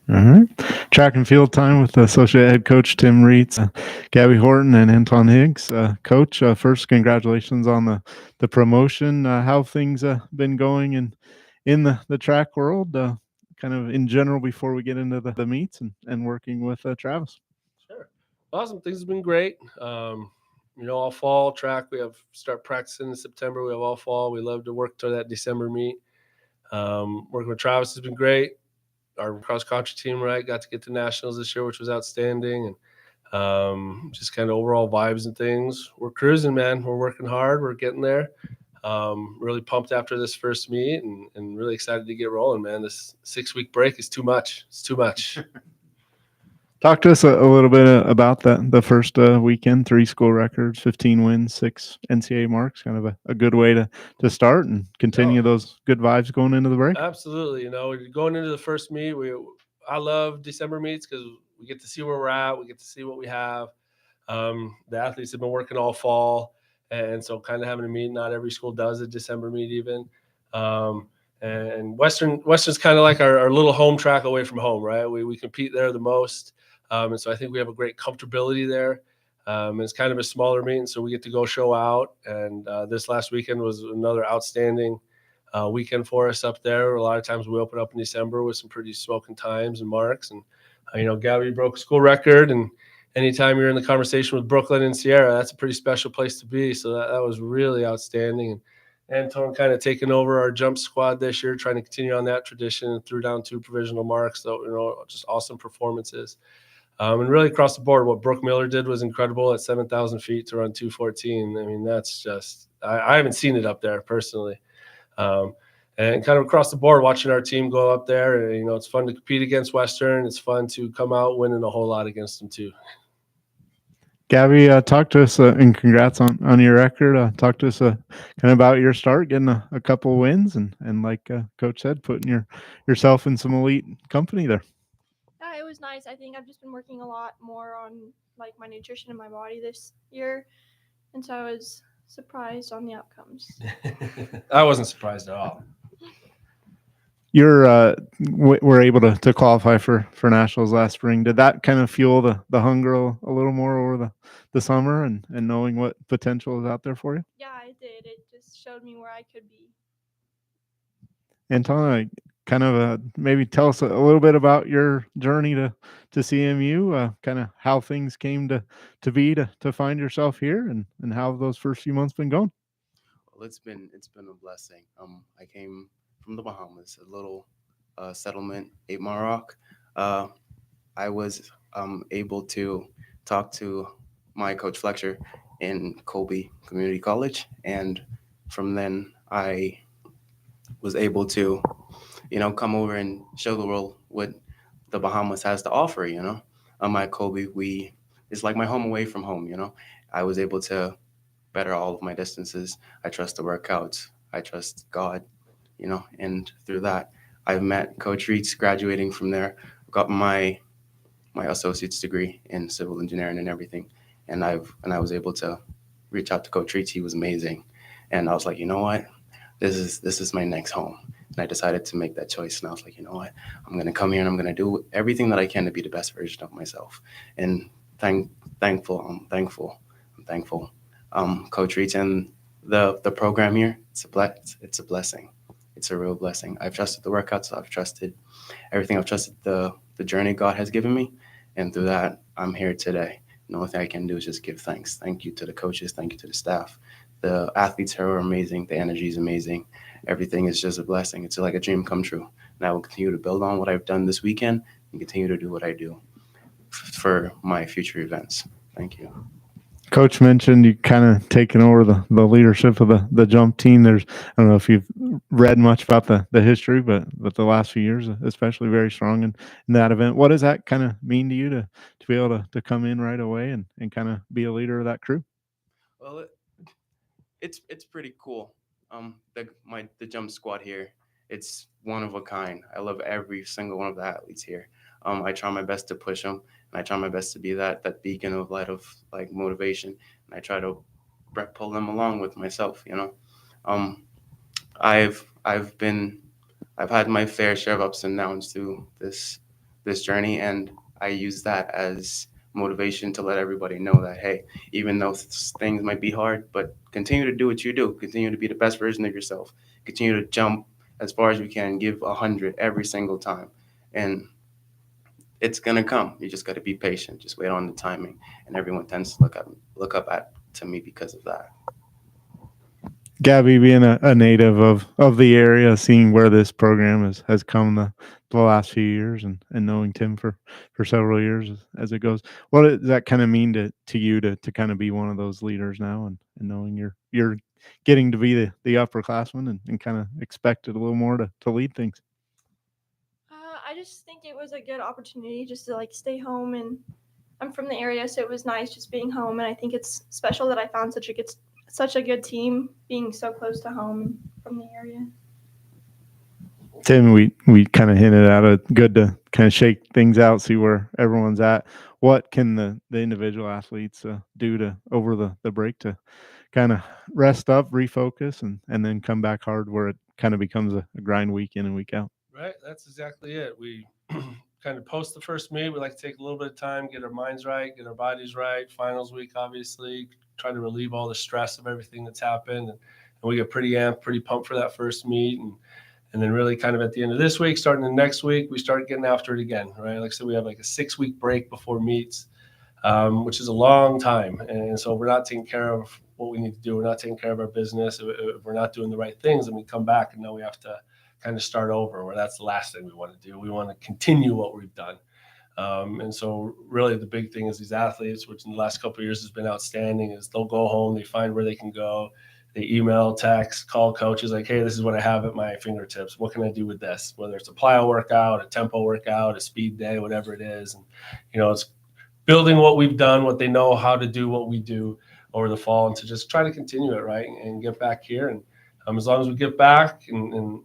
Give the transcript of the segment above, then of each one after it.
All right. Track and field time with Associate Head Coach Tim Reetz, Gaby Horton, and Antone Higgs. Coach, first, congratulations on the promotion. How things been going in the track world, kind of in general, before we get into the meets and working with Travis? Sure. Awesome. Things have been great. All fall track. We have start practicing in September. We have all fall. We love to work to that December meet. Working with Travis has been great. Our cross country team, right, got to get to nationals this year, which was outstanding. And just kind of overall vibes and things. We're cruising, man. We're working hard. We're getting there. Really pumped after this first meet and really excited to get rolling, man. This 6-week break is too much. It's too much. Talk to us a little bit about the first weekend, 3 school records, 15 wins, 6 NCAA marks, kind of a good way to start and continue those good vibes going into the break. Absolutely. Going into the first meet, I love December meets because we get to see where we're at. We get to see what we have. The athletes have been working all fall. And so kind of having a meet, not every school does a December meet even. And Western's kind of like our little home track away from home, right? We compete there the most. And so I think we have a great comfortability there. It's kind of a smaller meet, and so we get to go show out. And this last weekend was another outstanding weekend for us up there. A lot of times we open up in December with some pretty smoking times and marks. And, Gaby broke a school record. And anytime you're in the conversation with Brooklyn and Sierra, that's a pretty special place to be. So that was really outstanding. And Antone kind of taking over our jump squad this year, trying to continue on that tradition and threw down 2 provisional marks. So, just awesome performances. And really across the board, what Brooke Miller did was incredible at 7,000 feet to run 2:14. I mean, that's just I haven't seen it up there personally. And kind of across the board, watching our team go up there, and, it's fun to compete against Western. It's fun to come out winning a whole lot against them too. Gaby, talk to us and congrats on your record. Talk to us kind of about your start, getting a couple wins, and like Coach said, putting yourself in some elite company there. Yeah, it was nice. I think I've just been working a lot more on like my nutrition and my body this year, and so I was surprised on the outcomes. I wasn't surprised at all. Were able to qualify for nationals last spring. Did that kind of fuel the hunger a little more over the summer and knowing what potential is out there for you? Yeah, it did. It just showed me where I could be. Antone, kind of maybe tell us a little bit about your journey to CMU, kind of how things came to be to find yourself here and how those first few months been going. Well, it's been a blessing. I came from the Bahamas, a little settlement, 8 Mile Rock. I was able to talk to my coach Fletcher in Colby Community College, and from then I was able to, come over and show the world what the Bahamas has to offer. At Colby, it's like my home away from home. I was able to better all of my distances. I trust the workouts. I trust God. And through that, I've met Coach Reetz. Graduating from there, got my associate's degree in civil engineering and everything. And I was able to reach out to Coach Reetz. He was amazing, and I was like, you know what, this is my next home. And I decided to make that choice. And I was like, you know what, I'm gonna come here and I'm gonna do everything that I can to be the best version of myself. And I'm thankful. Coach Reetz and the program here, it's a blessing. It's a real blessing. I've trusted the workouts. I've trusted everything. I've trusted the journey God has given me. And through that, I'm here today. And the only thing I can do is just give thanks. Thank you to the coaches. Thank you to the staff. The athletes here are amazing. The energy is amazing. Everything is just a blessing. It's like a dream come true. And I will continue to build on what I've done this weekend and continue to do what I do for my future events. Thank you. Coach mentioned you kind of taken over the leadership of the jump team. I don't know if you've read much about the history, but the last few years, especially very strong in that event. What does that kind of mean to you to be able to come in right away and kind of be a leader of that crew? Well, it's pretty cool. The jump squad here, it's one of a kind. I love every single one of the athletes here. I try my best to push them, and I try my best to be that beacon of light of like motivation, and I try to pull them along with myself. I've had my fair share of ups and downs through this this journey, and I use that as motivation to let everybody know that, hey, even though things might be hard, but continue to do what you do. Continue to be the best version of yourself. Continue to jump as far as you can. Give 100 every single time, and it's gonna come. You just got to be patient. Just wait on the timing, and everyone tends to look up to me because of that. Gaby, being a native of the area, seeing where this program has come the last few years, and knowing Tim for several years as it goes, what does that kind of mean to you to kind of be one of those leaders now, and knowing you're getting to be the upperclassman and kind of expected a little more to lead things? I just think it was a good opportunity just to like stay home, and I'm from the area, so it was nice just being home. And I think it's special that I found such a good team being so close to home and from the area. Tim, we kind of hinted at it. Good to kind of shake things out, see where everyone's at. What can the individual athletes do to over the break to kind of rest up, refocus, and then come back hard where it kind of becomes a grind week in and week out? Right, that's exactly it. We kind of post the first meet. We like to take a little bit of time, get our minds right, get our bodies right. Finals week, obviously, try to relieve all the stress of everything that's happened, and we get pretty amped, pretty pumped for that first meet, and then really kind of at the end of this week, starting the next week, we start getting after it again, right? Like I said, we have like a 6-week break before meets, which is a long time, and so we're not taking care of what we need to do. We're not taking care of our business. If we're not doing the right things, and we come back and now we have to kind of start over, where that's the last thing we want to do. We want to continue what we've done. And so really the big thing is these athletes, which in the last couple of years has been outstanding, is they'll go home, they find where they can go, they email, text, call coaches like, hey, this is what I have at my fingertips. What can I do with this? Whether it's a plyo workout, a tempo workout, a speed day, whatever it is. And, it's building what we've done, what they know how to do, what we do over the fall, and to just try to continue it, right, and get back here. And as long as we get back and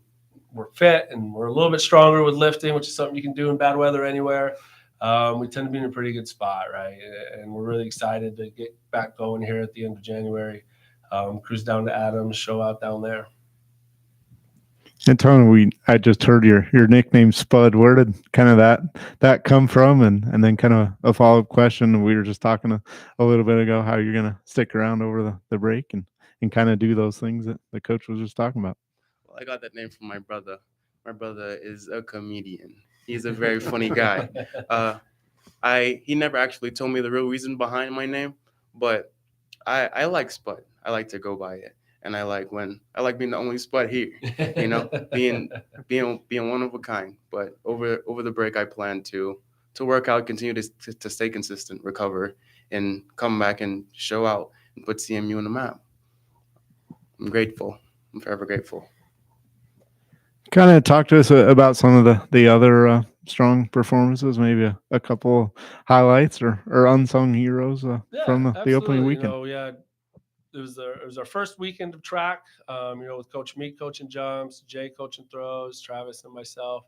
we're fit and we're a little bit stronger with lifting, which is something you can do in bad weather anywhere, we tend to be in a pretty good spot, right? And we're really excited to get back going here at the end of January. Cruise down to Adams, show out down there. Antone, I just heard your nickname Spud. Where did kind of that come from? And then kind of a follow-up question. We were just talking a little bit ago how you're going to stick around over the break and kind of do those things that the coach was just talking about. Well, I got that name from my brother. My brother is a comedian. He's a very funny guy. He never actually told me the real reason behind my name, but I like Spud. I like to go by it, and I like being the only Spud here. Being one of a kind. But over the break, I plan to work out, continue to stay consistent, recover, and come back and show out and put CMU on the map. I'm grateful. I'm forever grateful. Kind of talk to us about some of the other strong performances, maybe a couple highlights or unsung heroes from the opening weekend. It was our first weekend of track, with Coach Meek coaching jumps, Jay coaching throws, Travis and myself.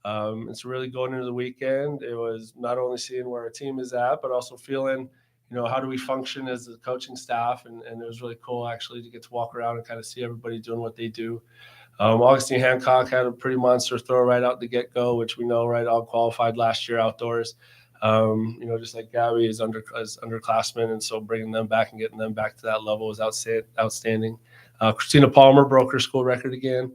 It's really going into the weekend. It was not only seeing where our team is at, but also feeling, how do we function as a coaching staff? And it was really cool actually to get to walk around and kind of see everybody doing what they do. Augustine Hancock had a pretty monster throw right out the get-go, which we know, right, all qualified last year outdoors. Just like Gaby is underclassmen, and so bringing them back and getting them back to that level was outstanding. Christina Palmer broke her school record again.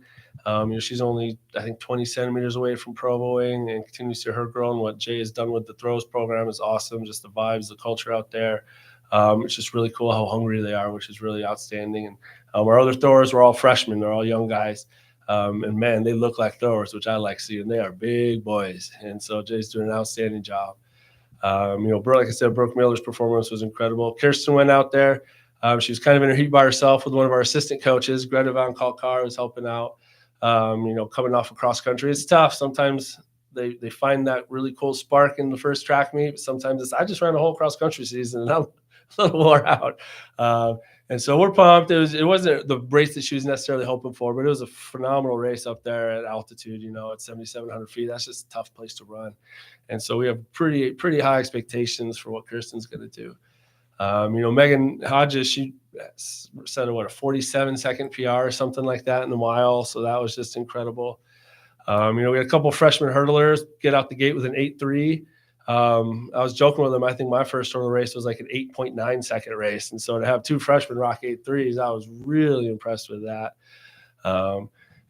She's only, I think, 20 centimeters away from provoing, and continues to her grow. And what Jay has done with the throws program is awesome. Just the vibes, the culture out there. It's just really cool how hungry they are, which is really outstanding. And our other throwers were all freshmen. They're all young guys. And man, they look like throwers, which I like seeing. They are big boys. And so Jay's doing an outstanding job. Like I said, Brooke Miller's performance was incredible. Kirsten went out there. She was kind of in her heat by herself with one of our assistant coaches. Greta Van Kalkar was helping out, coming off of cross country. It's tough. Sometimes they find that really cool spark in the first track meet. But sometimes I just ran a whole cross country season and I'm a little wore out. And so we're pumped. It wasn't the race that she was necessarily hoping for, but it was a phenomenal race up there at altitude, at 7,700 feet. That's just a tough place to run. And so we have pretty high expectations for what Kirsten's going to do. Megan Hodges, she set a 47-second PR or something like that in the mile. So that was just incredible. We had a couple of freshman hurdlers get out the gate with an 8.3. I was joking with them. I think my first hurdle race was like an 8.9 second race. And so to have 2 freshmen rock 8.3s, I was really impressed with that.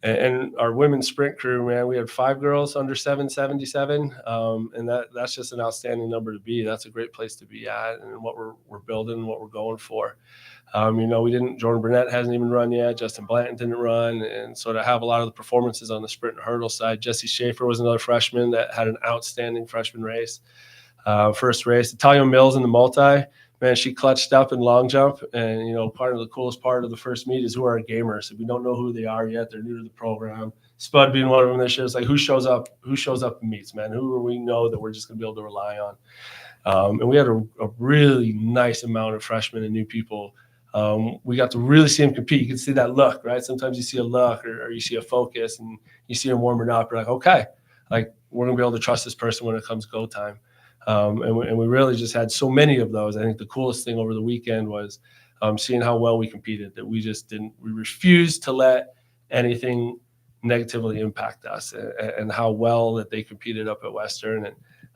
And our women's sprint crew, man, we had 5 girls under 777. And that's just an outstanding number to be. That's a great place to be at, and what we're building, what we're going for. Jordan Burnett hasn't even run yet. Justin Blanton didn't run. And so to have a lot of the performances on the sprint and hurdle side, Jesse Schaefer was another freshman that had an outstanding freshman race. First race, Talia Mills in the multi, man, she clutched up in long jump. And, part of the coolest part of the first meet is who are our gamers. If we don't know who they are yet, they're new to the program. Spud being one of them this year, it's like, who shows up in meets, man? Who do we know that we're just going to be able to rely on? And we had a really nice amount of freshmen and new people. We got to really see him compete. You can see that look, right? Sometimes you see a look or you see a focus and you see him warming up. You're like, okay, like we're going to be able to trust this person when it comes go time. And we really just had so many of those. I think the coolest thing over the weekend was seeing how well we competed, that we refused to let anything negatively impact us, and how well that they competed up at Western.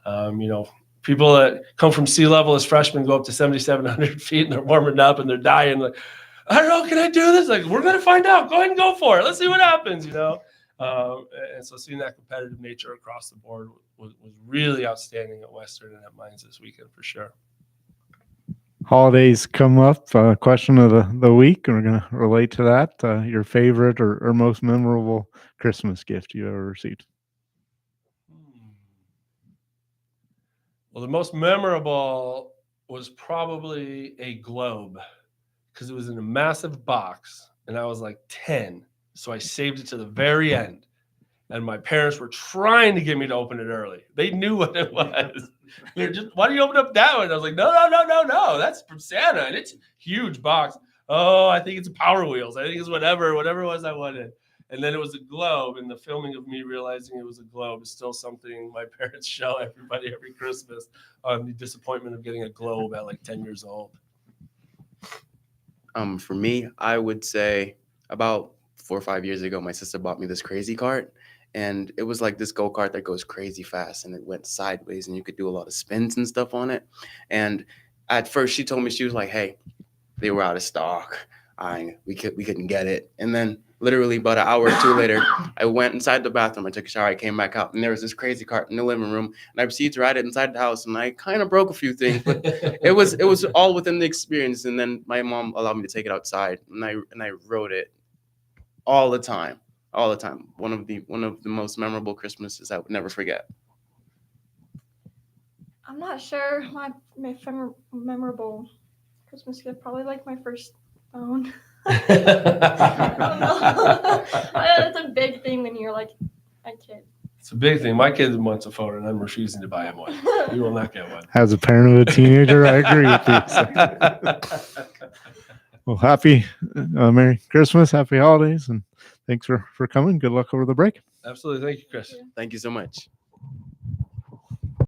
And, people that come from sea level as freshmen go up to 7,700 feet and they're warming up and they're dying. Like, I don't know, can I do this? Like, we're going to find out. Go ahead and go for it. Let's see what happens, And so seeing that competitive nature across the board was really outstanding at Western and at Mines this weekend for sure. Holidays come up. Question of the week, and we're going to relate to that. Your favorite or most memorable Christmas gift you ever received? Well, the most memorable was probably a globe, because it was in a massive box and I was like 10. So I saved it to the very end. And my parents were trying to get me to open it early. They knew what it was. They're just, why do you open up that one? I was like, no. That's from Santa. And it's a huge box. Oh, I think it's Power Wheels. I think it's whatever it was I wanted. And then it was a globe, and the filming of me realizing it was a globe is still something my parents show everybody every Christmas, on the disappointment of getting a globe at like 10 years old. For me, I would say about 4 or 5 years ago, my sister bought me this crazy cart, and it was like this go-kart that goes crazy fast, and it went sideways, and you could do a lot of spins and stuff on it. And at first, she told me, she was like, "Hey, they were out of stock. We couldn't get it." And then literally about an hour or 2 later, I went inside the bathroom, I took a shower, I came back out, and there was this crazy cart in the living room, and I proceeded to ride it inside the house, and I kind of broke a few things, but it was all within the experience. And then my mom allowed me to take it outside, and I rode it all the time. One of the most memorable Christmases I would never forget. I'm not sure my memorable Christmas gift, probably like my first phone. I don't know. It's a big thing when you're like a kid. It's a big thing. My kid wants a phone, and I'm refusing to buy him one. You will not get one. As a parent of a teenager, I agree with you. Well, happy Merry Christmas, happy holidays, and thanks for coming. Good luck over the break. Absolutely. Thank you, Chris. Thank you so much.